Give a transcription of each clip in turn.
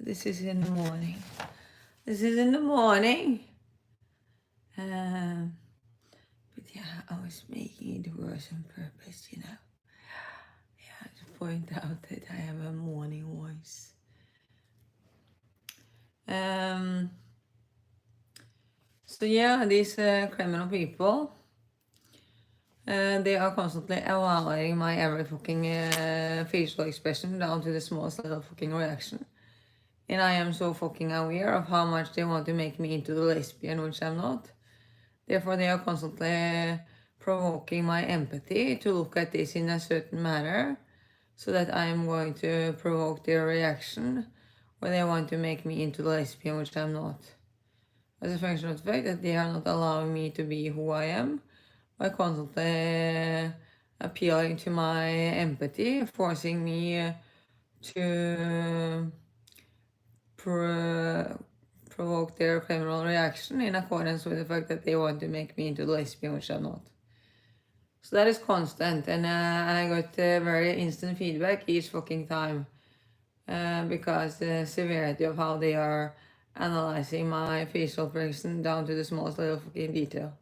This is in the morning. This is in the morning. But yeah, I was making it worse on purpose, you know. Yeah, to point out that I have a morning voice. So yeah, these criminal people, they are constantly evaluating my every fucking facial expression down to the smallest little fucking reaction. And I am so fucking aware of how much they want to make me into the lesbian, which I'm not. Therefore, they are constantly provoking my empathy to look at this in a certain manner, so that I am going to provoke their reaction, or they want to make me into the lesbian, which I'm not. As a function of the fact that they are not allowing me to be who I am, by constantly appealing to my empathy, forcing me to provoke their criminal reaction in accordance with the fact that they want to make me into the lesbian, which I'm not. So that is constant, and I got very instant feedback each fucking time, because the severity of how they are analyzing my facial expression down to the smallest little fucking detail.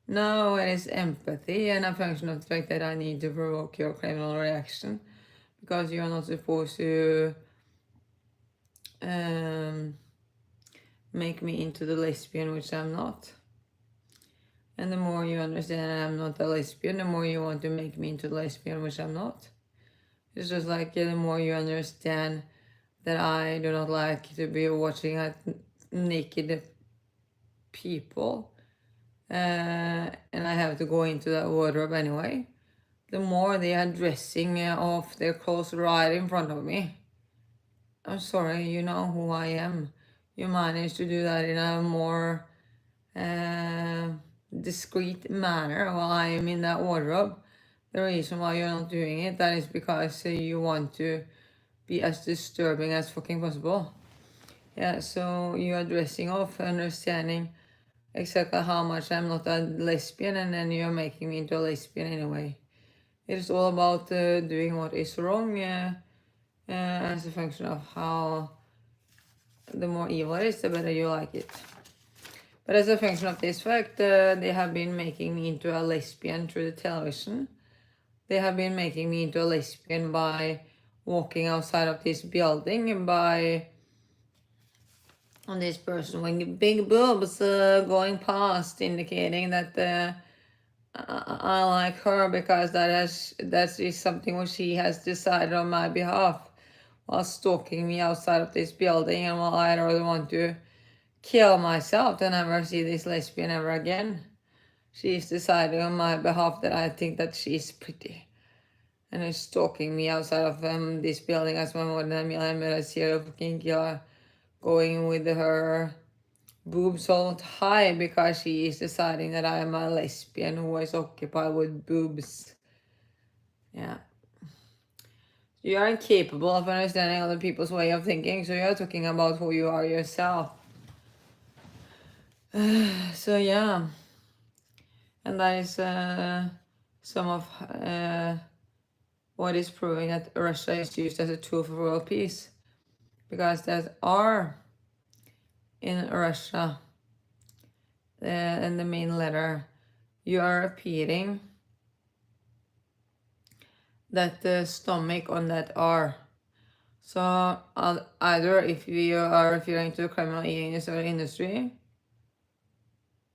No, it is empathy and a function of the fact that I need to provoke your criminal reaction, because you're not supposed to make me into the lesbian, which I'm not. And the more you understand I'm not a lesbian, the more you want to make me into the lesbian, which I'm not. It's just like the more you understand that I do not like to be watching at naked people, and I have to go into that wardrobe anyway, the more they are dressing off their clothes right in front of me. I'm sorry, you know who I am. You managed to do that in a more discreet manner while I am in that wardrobe. The reason why you're not doing it, that is because you want to be as disturbing as fucking possible. Yeah, so you are dressing off, understanding exactly how much I'm not a lesbian, and then you're making me into a lesbian anyway. It is all about doing what is wrong as a function of how the more evil it is, the better you like it. But as a function of this fact, they have been making me into a lesbian through the television. They have been making me into a lesbian by walking outside of this building, and by this person with big boobs going past, indicating that I like her because that is something which she has decided on my behalf, while stalking me outside of this building, and while I really want to kill myself to never see this lesbian ever again. She's deciding on my behalf that I think that she's pretty, and is stalking me outside of this building as my more than a million serial fucking killer, going with her boobs all high because she is deciding that I am a lesbian who is occupied with boobs. Yeah. You are incapable of understanding other people's way of thinking, so you're talking about who you are yourself. So yeah, and that is some of what is proving that Russia is used as a tool for world peace, because there are in Russia, in the main letter, you are repeating that the stomach on that R. So either if you are referring to the criminal eating disorder industry,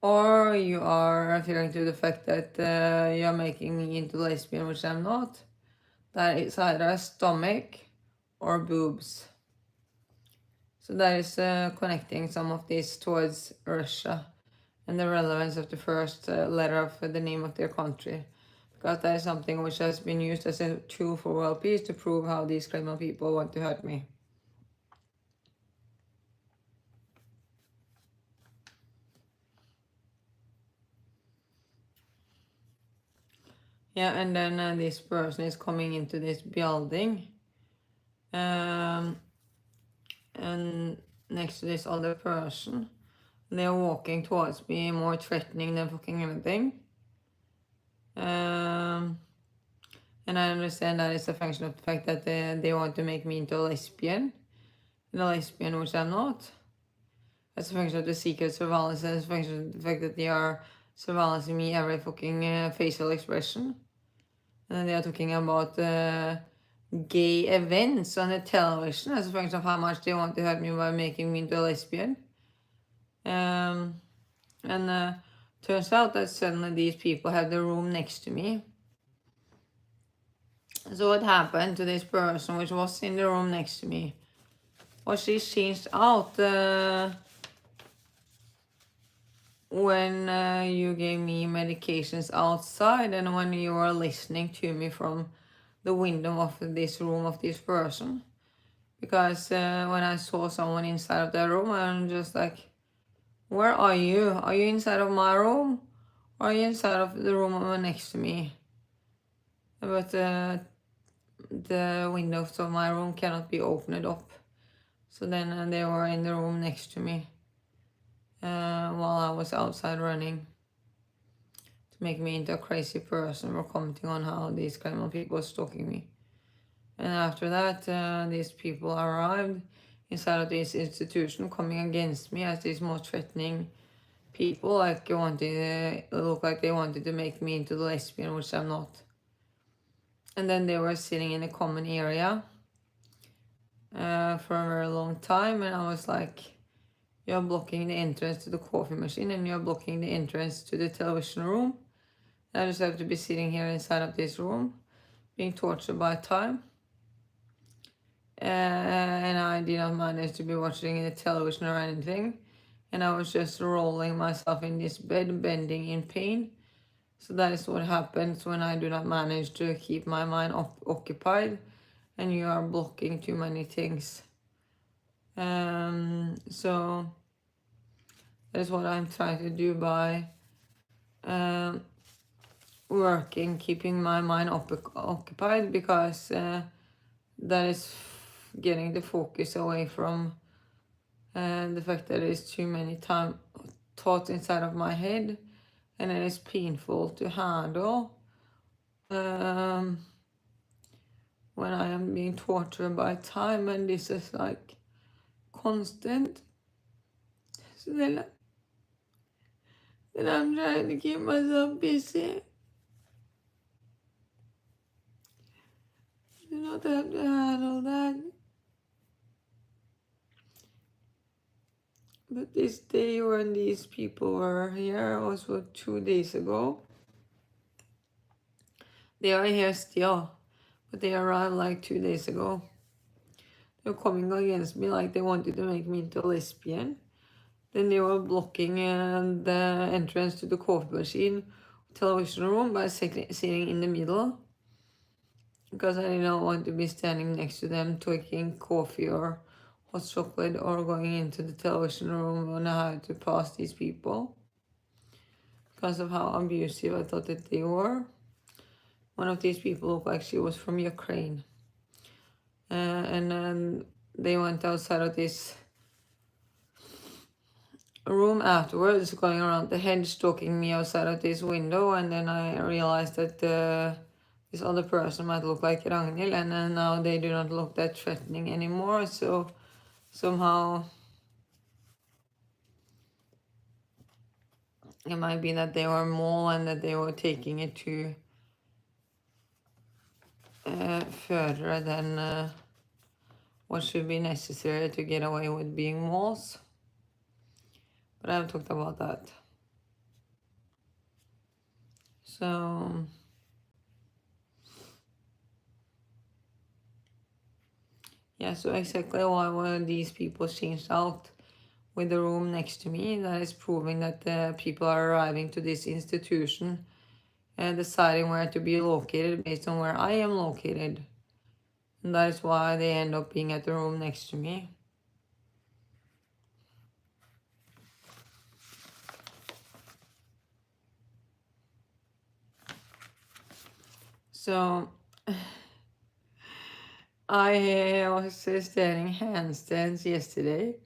or you are referring to the fact that you're making me into lesbian, which I'm not, that is either a stomach or boobs. So that is connecting some of this towards Russia and the relevance of the first letter of the name of their country, because that is something which has been used as a tool for world peace to prove how these criminal people want to hurt me. Yeah, and then this person is coming into this building, and next to this other person, they're walking towards me more threatening than fucking anything. And I understand that it's a function of the fact that they want to make me into a lesbian. a lesbian, which I'm not. As a function of the secret surveillance, as a function of the fact that they are surveillancing me every fucking facial expression. And then they are talking about gay events on the television as a function of how much they want to hurt me by making me into a lesbian. Turns out that suddenly these people have the room next to me. So what happened to this person which was in the room next to me was she changed out when you gave me medications outside and when you were listening to me from the window of this room of this person. Because when I saw someone inside of that room, I'm just like, where are you? Are you inside of my room? Or are you inside of the room next to me? But the windows of my room cannot be opened up. So then they were in the room next to me while I was outside running to make me into a crazy person or commenting on how these kind of people were stalking me. And after that, these people arrived inside of this institution coming against me as these more threatening people, like look like they wanted to make me into the lesbian, which I'm not. And then they were sitting in a common area for a very long time, and I was like, you're blocking the entrance to the coffee machine and you're blocking the entrance to the television room. And I just have to be sitting here inside of this room being tortured by time. And I did not manage to be watching the television or anything. And I was just rolling myself in this bed, bending in pain. So that is what happens when I do not manage to keep my mind occupied and you are blocking too many things. So that is what I'm trying to do by working, keeping my mind occupied, because that is getting the focus away from the fact that there is too many thoughts inside of my head, and it is painful to handle when I am being tortured by time, and this is like constant. So then I'm trying to keep myself busy. I do not have to handle that. But this day when these people were here was 2 days ago. They are here still, but they arrived like 2 days ago. They were coming against me like they wanted to make me into a lesbian. Then they were blocking the entrance to the coffee machine television room by sitting in the middle, because I did not want to be standing next to them taking coffee or hot chocolate or going into the television room when I had to pass these people because of how abusive I thought that they were. One of these people looked like she was from Ukraine. And then they went outside of this room afterwards, going around the hedge, stalking me outside of this window, and then I realized that this other person might look like Ragnhild, and then now they do not look that threatening anymore, so somehow it might be that they were mole and that they were taking it to further than what should be necessary to get away with being moles. But I haven't talked about that. So yeah, so exactly why were these people changed out with the room next to me? That is proving that the people are arriving to this institution and deciding where to be located based on where I am located. And that is why they end up being at the room next to me. So I was studying handstands yesterday,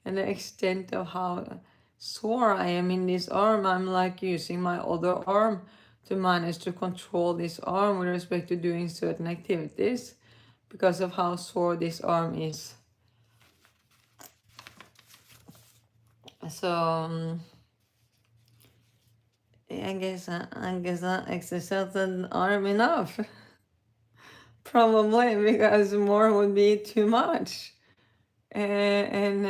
and the extent of how sore I am in this arm, I'm like using my other arm to manage to control this arm with respect to doing certain activities because of how sore this arm is. So I guess that exercise aren't enough. Probably because more would be too much. And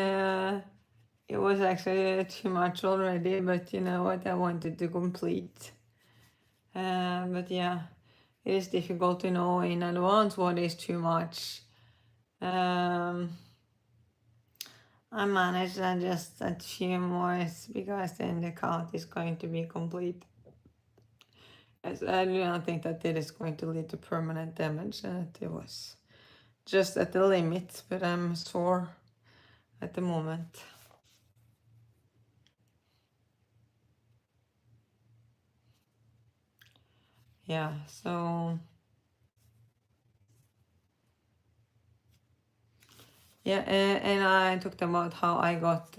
it was actually too much already, but you know what, I wanted to complete. But yeah, it is difficult to know in advance what is too much. I managed just a few more because then the count is going to be complete. As I do not think that it is going to lead to permanent damage. It was just at the limit, but I'm sore at the moment. Yeah, so yeah, and I talked about how I got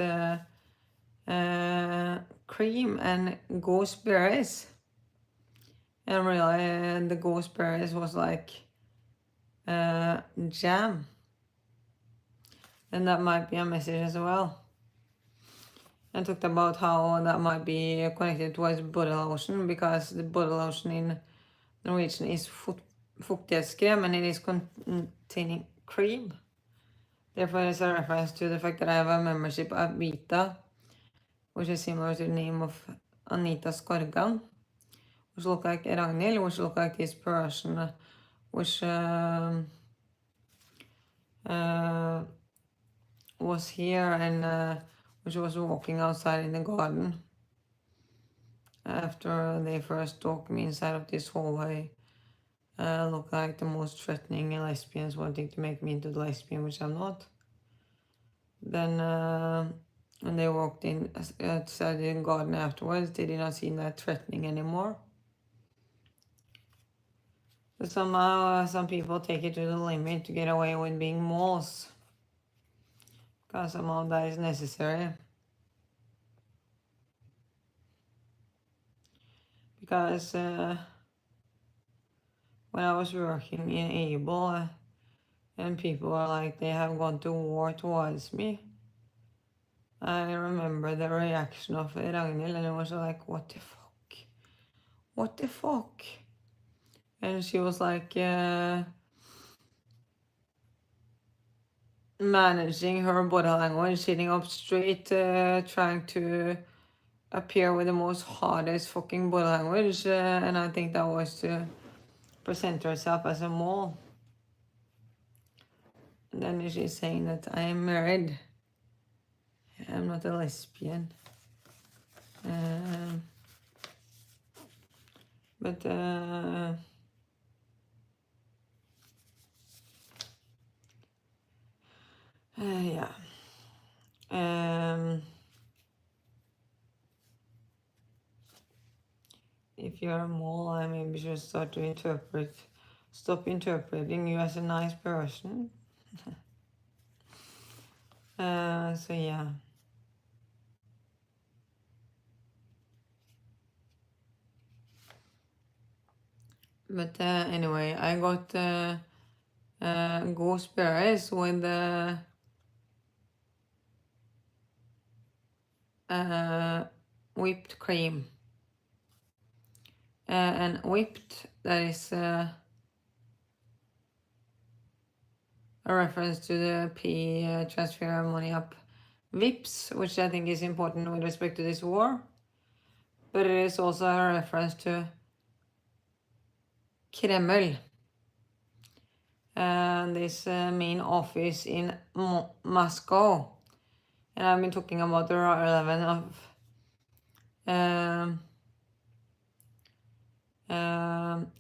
cream and gooseberries, and really the gooseberries was like jam, and that might be a message as well. I talked about how that might be connected towards body lotion, because the body lotion in Norwegian is fuktighetskrem, and it is containing cream. Therefore, it's a reference to the fact that I have a membership at Vita, which is similar to the name of Anita Skorgan, which look like Ragnhild, which look like this person, which was here and which was walking outside in the garden after they first talked me inside of this hallway. Look like the most threatening lesbians wanting to make me into the lesbian, which I'm not. Then when they walked in outside the garden afterwards, they did not seem that threatening anymore. But somehow some people take it to the limit to get away with being moles, because somehow that is necessary. Because when I was working in Able, and people are like, they have gone to war towards me, I remember the reaction of Ragnhild, and it was like, what the fuck? What the fuck? And she was like, managing her body language, sitting up straight, trying to appear with the most hardest fucking body language, and I think that was to present herself as a mole. And then she's saying that I am married. I'm not a lesbian. But yeah. If you're a mole, I maybe should stop interpreting you as a nice person. So yeah. But anyway, I got gooseberries with whipped cream. And whipped, that is a reference to the P transfer money up VIPs, which I think is important with respect to this war. But it is also a reference to Kreml, and this main office in Moscow. And I've been talking about the relevance of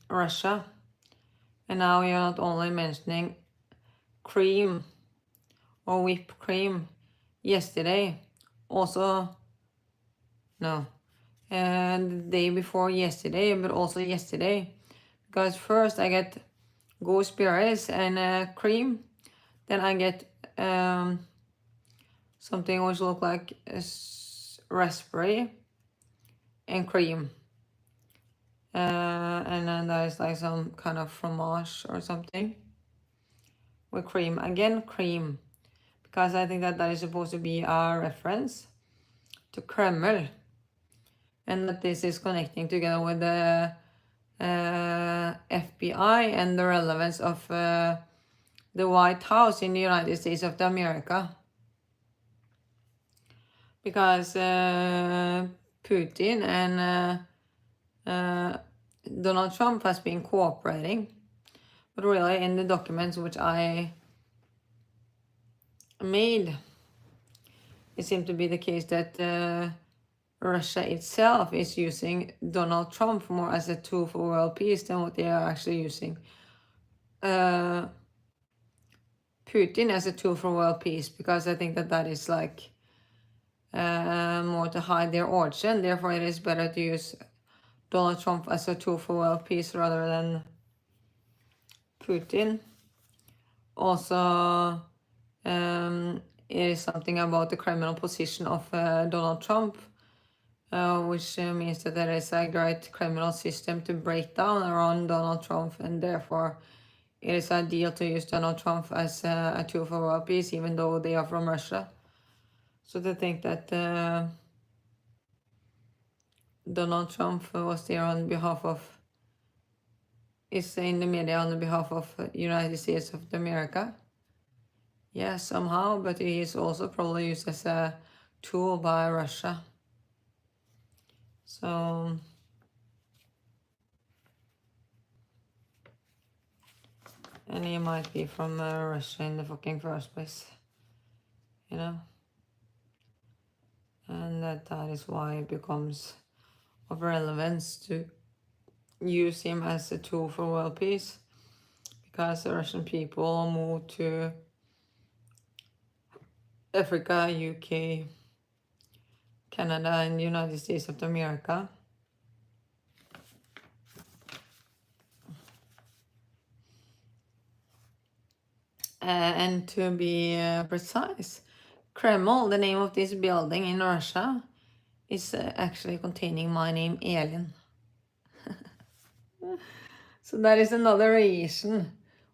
Russia. And now you're not only mentioning cream or whipped cream yesterday, also, no, and the day before yesterday, but also yesterday. Because first I get gooseberries and cream, then I get something which look like raspberry and cream. And then there's like some kind of fromage or something with cream. Again, cream, because I think that that is supposed to be our reference. to Kremlin, and that this is connecting together with the FBI and the relevance of the White House in the United States of America. Because Putin and Donald Trump has been cooperating, but really in the documents which I made, it seemed to be the case that Russia itself is using Donald Trump more as a tool for world peace than what they are actually using Putin as a tool for world peace, because I think that is like more to hide their origin. Therefore, it is better to use Donald Trump as a tool for world peace rather than Putin. Also, it is something about the criminal position of Donald Trump, which means that there is a great criminal system to break down around Donald Trump, and therefore it is ideal to use Donald Trump as a tool for world peace, even though they are from Russia. So to think that Donald Trump was there on behalf of, is in the media on behalf of United States of America. Yeah, somehow, but he is also probably used as a tool by Russia. So and he might be from Russia in the fucking first place, you know? And that is why it becomes of relevance to use him as a tool for world peace, because the Russian people moved to Africa, UK, Canada, and the United States of America. And to be precise, Kreml, the name of this building in Russia, is actually containing my name, Elin. So that is another reason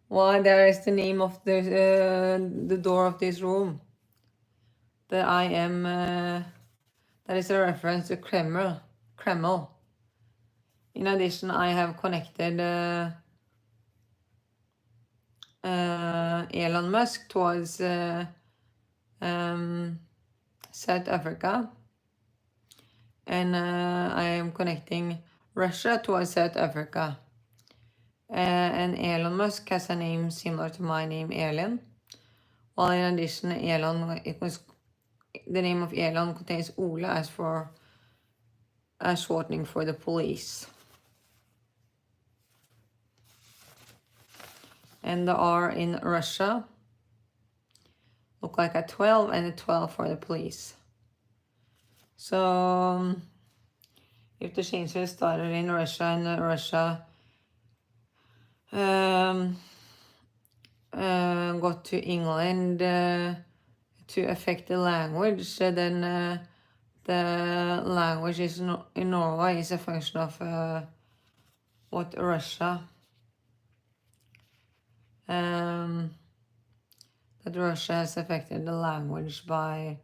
why there is the name of the door of this room. That I am, that is a reference to Kreml. In addition, I have connected Elon Musk towards South Africa, and I am connecting Russia towards South Africa. And Elon Musk has a name similar to my name, Elin. While in addition, the name of Elon contains Ole as for a shortening for the police. And the R in Russia look like a 12 and a 12 for the police. So if the changes started in Russia and Russia got to England to affect the language, then the language is in Norway is a function of what Russia that Russia has affected the language by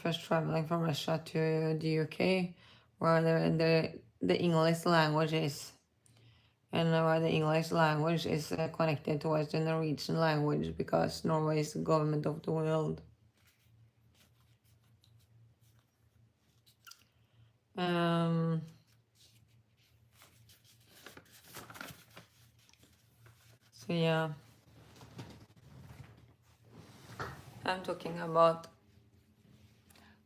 first traveling from Russia to the UK, where the English language is, and where the English language is connected towards the Norwegian language, because Norway is the government of the world. So yeah, I'm talking about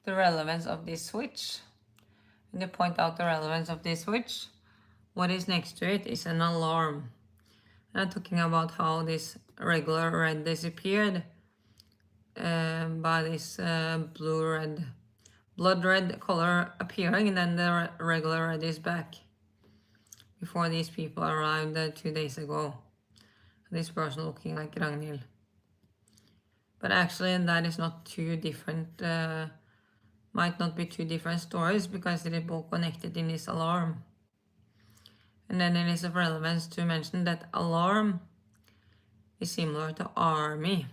the relevance of this switch. And to point out the relevance of this switch, what is next to it is an alarm. And I'm talking about how this regular red disappeared by this blood red color appearing, and then the regular red is back before these people arrived 2 days ago. This person looking like Ragnhild. But actually that is not two different, might not be two different stories, because they are both connected in this alarm. And then it is of relevance to mention that alarm is similar to army.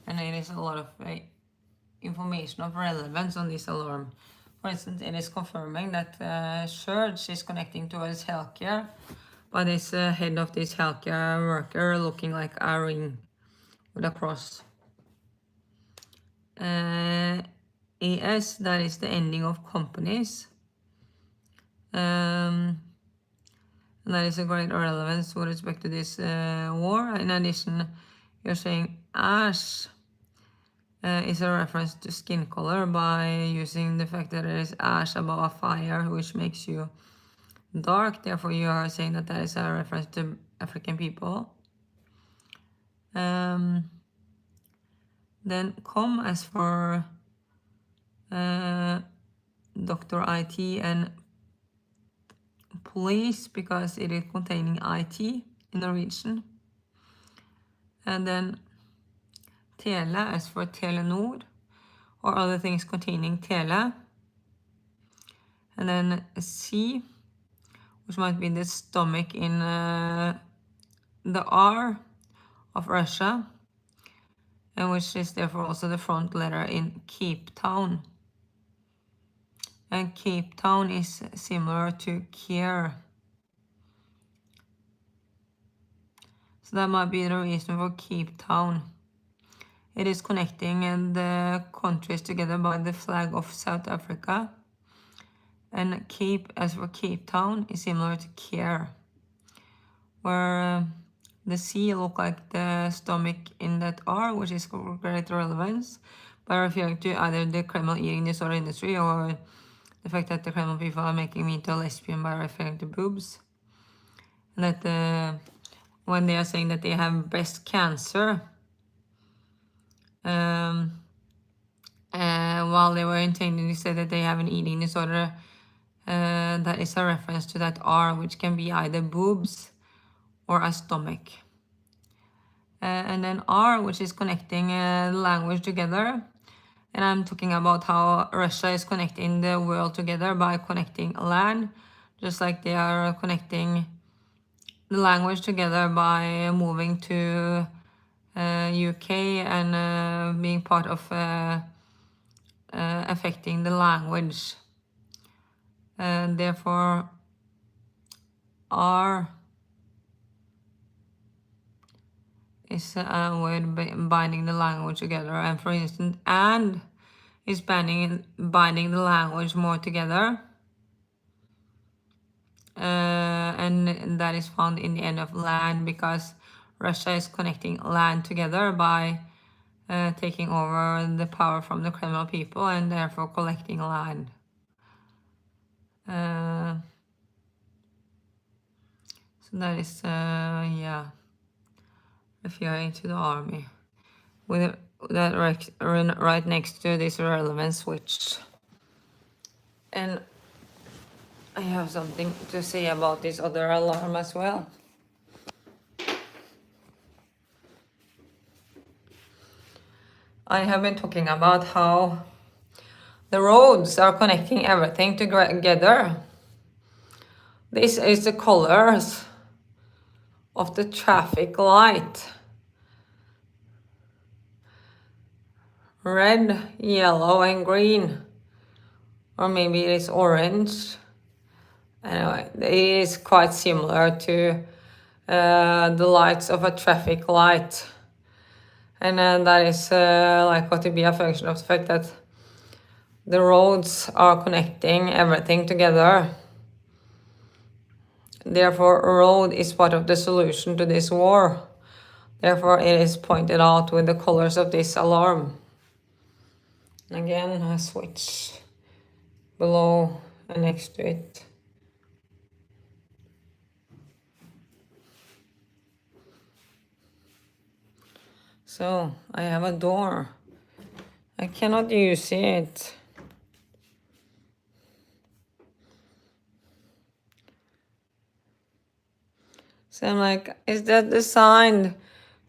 And it is a lot of information of relevance on this alarm. For instance, it is confirming that church is connecting towards healthcare, but this head of this healthcare worker looking like a ring with a cross. ES, that is the ending of companies. And that is a great relevance with respect to this war. In addition, you're saying ash is a reference to skin color by using the fact that there is ash above a fire, which makes you dark. Therefore, you are saying that that is a reference to African people. Then com as for Dr. IT and police, because it is containing IT in the region. And then tele as for Telenor or other things containing tele. And then C, which might be the stomach in the R of Russia, and which is therefore also the front letter in Cape Town. And Cape Town is similar to care. So that might be the reason for Cape Town. It is connecting the countries together by the flag of South Africa. And Cape, as for Cape Town, is similar to care, where the C look like the stomach in that R, which is great relevance, by referring to either the Kremlin eating disorder industry or the fact that the Kremlin people are making me into a lesbian by referring to boobs. And that when they are saying that they have breast cancer, while they were intending to say that they have an eating disorder, that is a reference to that R, which can be either boobs or a stomach. And then R, which is connecting language together. And I'm talking about how Russia is connecting the world together by connecting land, just like they are connecting the language together by moving to UK and being part of affecting the language. And therefore, R is a word binding the language together. And for instance, and is binding the language more together. And that is found in the end of land, because Russia is connecting land together by taking over the power from the Kremlin people and therefore collecting land. So that is, yeah, referring to the army, with that right next to this relevance switch. And I have something to say about this other alarm as well. I have been talking about how the roads are connecting everything together. This is the colors of the traffic light. Red, yellow, and green. Or maybe it is orange. Anyway, it is quite similar to the lights of a traffic light. And that is likely to be a function of the fact that the roads are connecting everything together. Therefore, a road is part of the solution to this war. Therefore, it is pointed out with the colors of this alarm. Again, a switch below and next to it. So, I have a door. I cannot use it. So I'm like, is that designed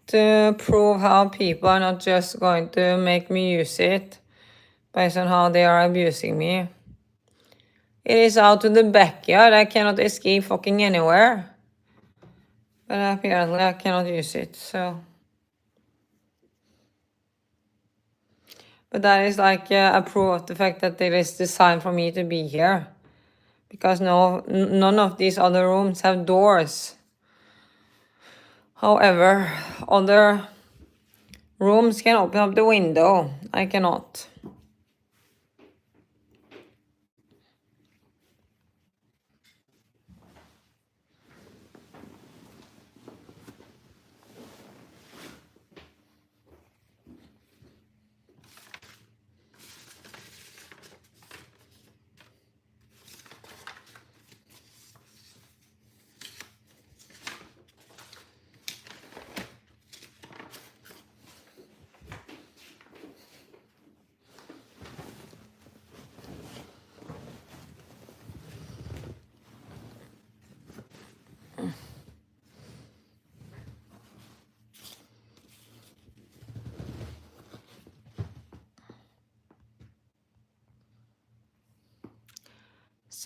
to prove how people are not just going to make me use it based on how they are abusing me? It is out to the backyard. I cannot escape fucking anywhere. But apparently I cannot use it, so. But that is like a proof of the fact that it is designed for me to be here. Because none of these other rooms have doors. However, other rooms can open up the window. I cannot.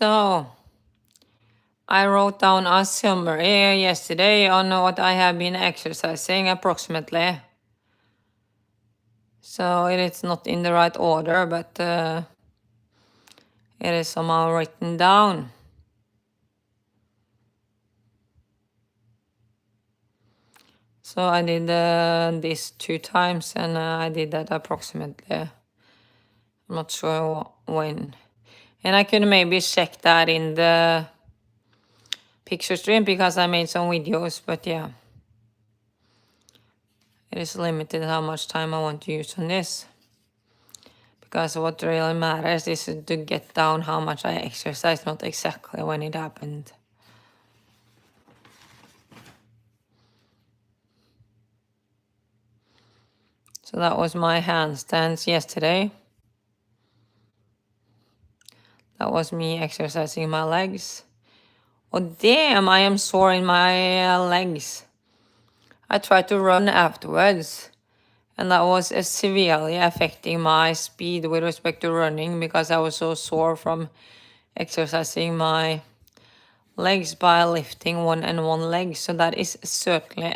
So, I wrote down a summary yesterday on what I have been exercising approximately. So it is not in the right order, but it is somehow written down. So I did this 2 times, and I did that approximately. I'm not sure when. And I could maybe check that in the picture stream because I made some videos, but yeah. It is limited how much time I want to use on this. Because what really matters is to get down how much I exercise, not exactly when it happened. So that was my handstands yesterday. That was me exercising my legs. Oh damn, I am sore in my legs. I tried to run afterwards, and that was severely affecting my speed with respect to running because I was so sore from exercising my legs by lifting one leg. So that is certainly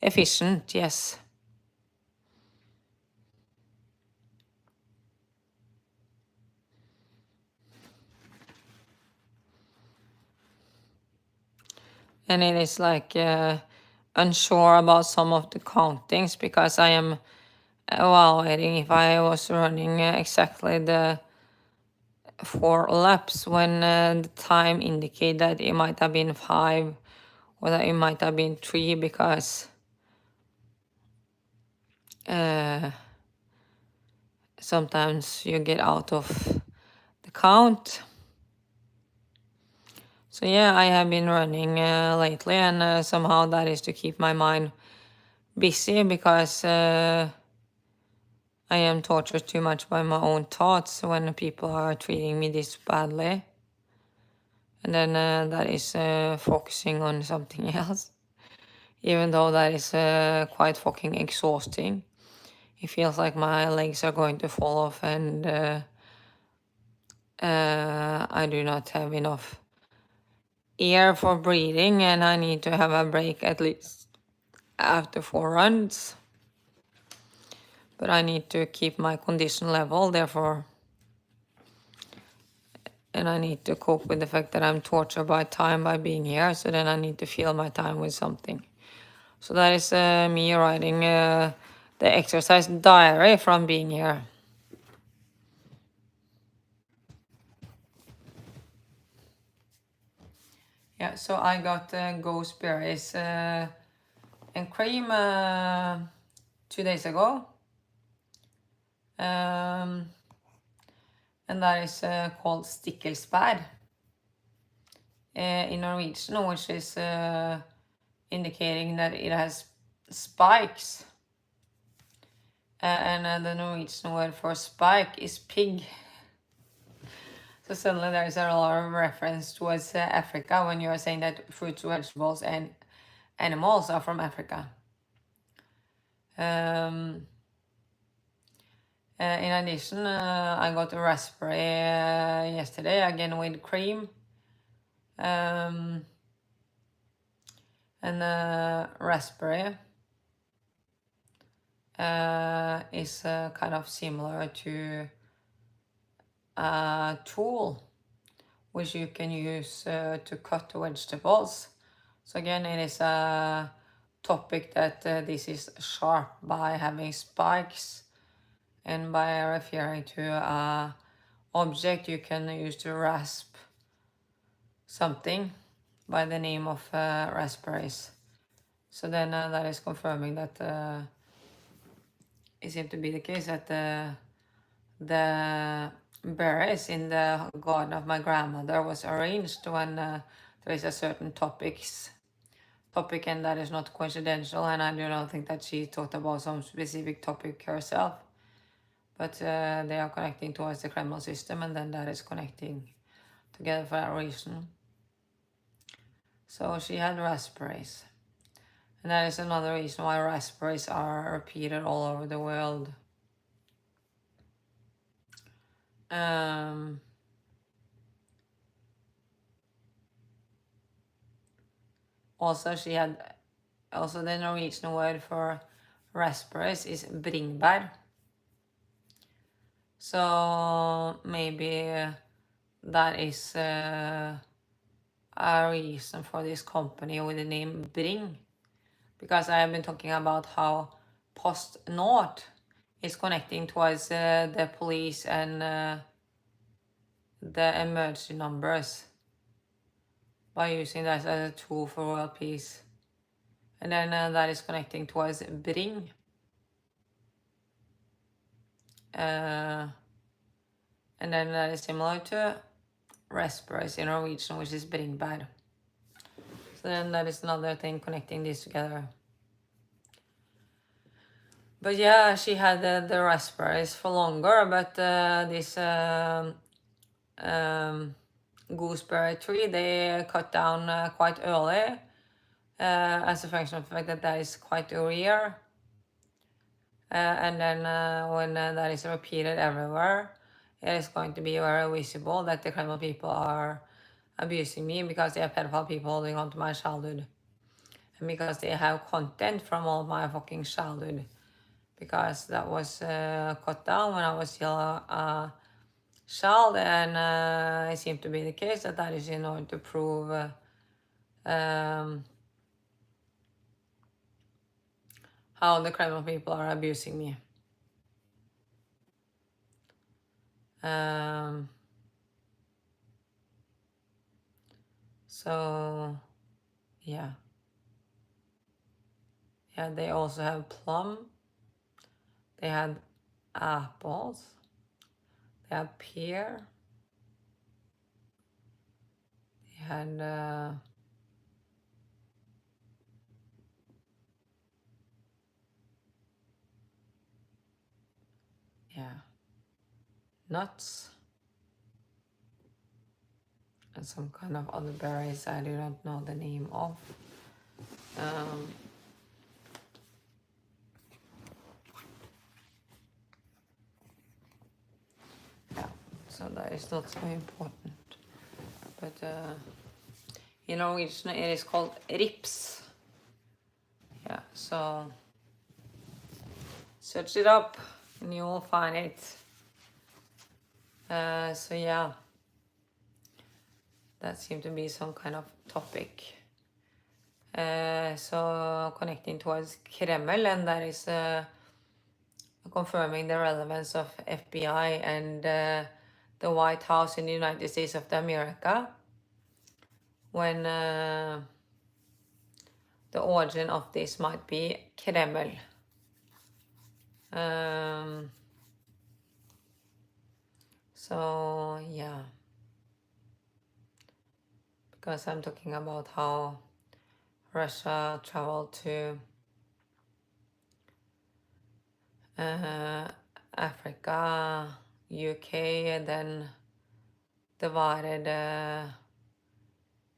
efficient, yes. And it is like unsure about some of the countings because I am evaluating if I was running exactly the 4 laps when the time indicated that it might have been 5 or that it might have been 3 because sometimes you get out of the count. So yeah, I have been running lately, and somehow that is to keep my mind busy because I am tortured too much by my own thoughts when people are treating me this badly. And then that is focusing on something else. Even though that is quite fucking exhausting. It feels like my legs are going to fall off, and I do not have enough air for breathing, and I need to have a break at least after 4 runs. But I need to keep my condition level, therefore, and I need to cope with the fact that I'm tortured by time by being here, so then I need to fill my time with something. So that is me writing the exercise diary from being here. Yeah, so I got gooseberries and cream 2 days ago. And that is called stikkelsbær in Norwegian, which is indicating that it has spikes. And the Norwegian word for spike is pig. So suddenly there's a lot of reference towards Africa when you are saying that fruits, vegetables, and animals are from Africa. In addition, I got a raspberry yesterday, again with cream. And raspberry. is kind of similar to a tool which you can use to cut vegetables. So again, it is a topic that this is sharp by having spikes, and by referring to a object you can use to rasp something by the name of raspberries. So then that is confirming that it seemed to be the case that the berries in the garden of my grandmother was arranged when there is a certain topic, and that is not coincidental, and I do not think that she talked about some specific topic herself, but they are connecting towards the Kremlin system, and then that is connecting together for that reason. So she had raspberries, and that is another reason why raspberries are repeated all over the world. Also, she had the Norwegian word for raspberries is bringebær. So maybe that is a reason for this company with the name Bring, because I have been talking about how Post Nord is connecting towards the police and the emergency numbers by using that as a tool for world peace. And then that is connecting towards Bring. And then that is similar to raspberries in Norwegian, which is bringebær. So then that is another thing connecting these together. But yeah, she had the raspberries for longer, but this gooseberry tree, they cut down quite early as a function of the fact that that is quite rare. And then when that is repeated everywhere, it is going to be very visible that the Kremlin people are abusing me because they are pedophile people holding on to my childhood. And because they have content from all my fucking childhood. Because that was cut down when I was still a child, and it seemed to be the case that that is in order to prove how the Kremlin people are abusing me. So, yeah. Yeah, they also have plum. They had apples. They had pear. They had nuts. And some kind of other berries I do not know the name of. Yeah, so that is not so important. But in Norwegian it is called rips. Yeah, so search it up and you will find it. So yeah, that seemed to be some kind of topic. So connecting towards Kreml, and that is confirming the relevance of FBI and the White House in the United States of America, when the origin of this might be Kreml. So yeah, because I'm talking about how Russia traveled to Africa, UK, and then divided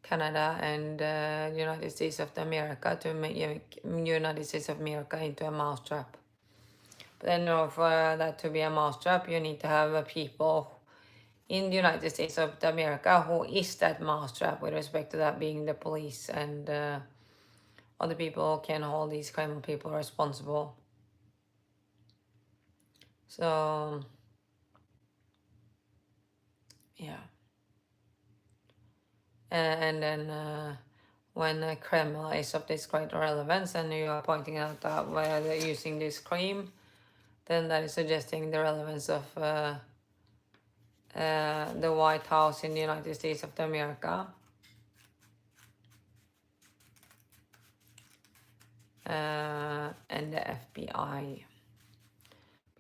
Canada and United States of America to make United States of America into a mousetrap. But then in order for that to be a mousetrap, you need to have people in the United States of America who is that mousetrap, with respect to that being the police and other people who can hold these Kremlin people responsible. So yeah. And then when Kremlin is of this great relevance, and you are pointing out that why they're using this cream, then that is suggesting the relevance of the White House in the United States of America. And the FBI,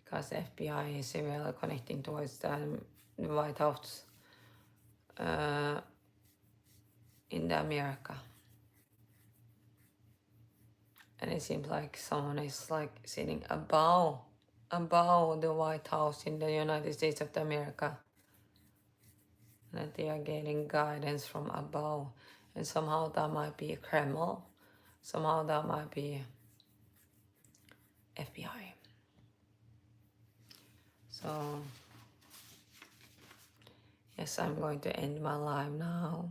because the FBI is severely connecting towards the White House in the America. And it seems like someone is like sitting above the White House in the United States of America. And that they are getting guidance from above. And somehow that might be a Kremlin. Somehow that might be FBI. So yes, I'm going to end my live now.